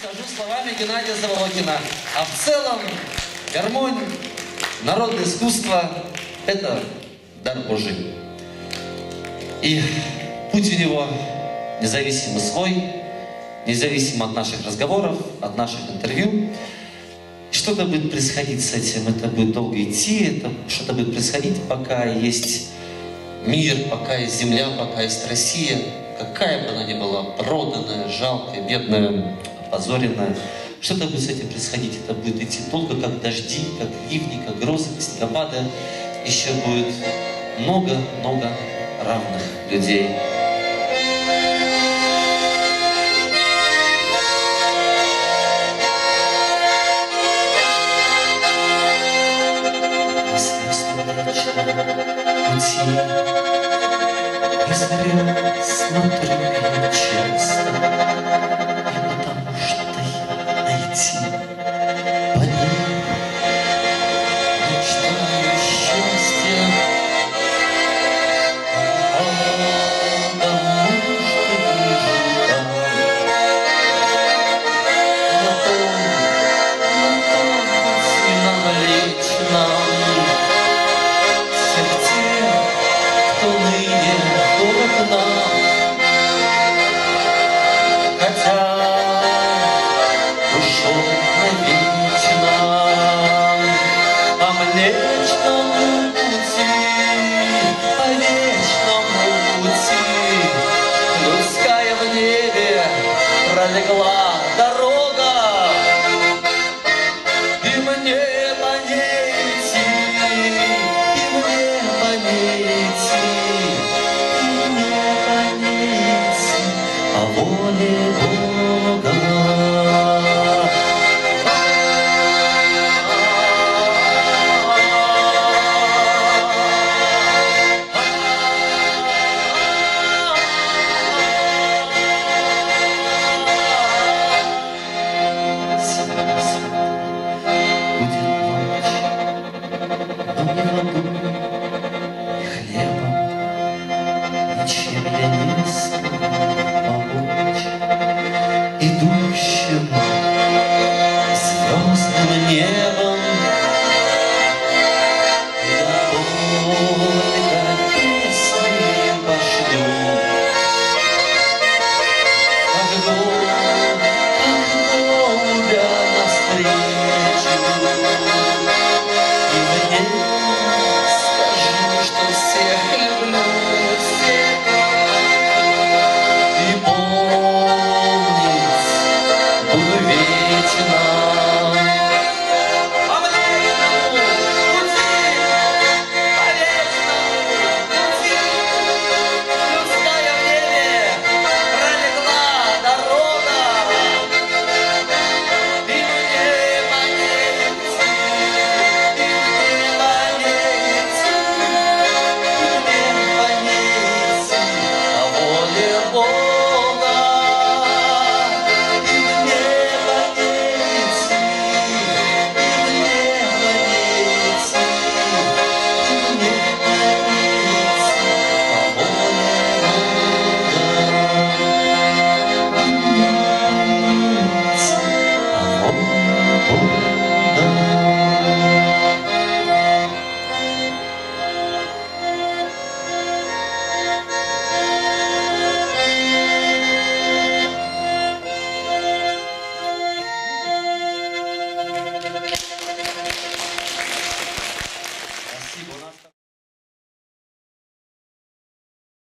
скажу словами Геннадия Заволокина. А в целом гармонь, народное искусство – это дар Божий. И путь у него независимо свой, независимо от наших разговоров, от наших интервью. Что-то будет происходить с этим, это будет долго идти, что-то будет происходить, пока есть мир, пока есть земля, пока есть Россия, какая бы она ни была, проданная, жалкая, бедная, опозоренная. Что-то будет с этим происходить, это будет идти долго, как дожди, как ливни, как грозы, как снегопады. Еще будет много-много равных людей. Пути и смотрю я часто, и потому что я найти по ней мечтаю счастья, потому что вижу там на том пути навлечь хотя ушел навечно, по млечному пути, по вечному пути людская в небе пролегла.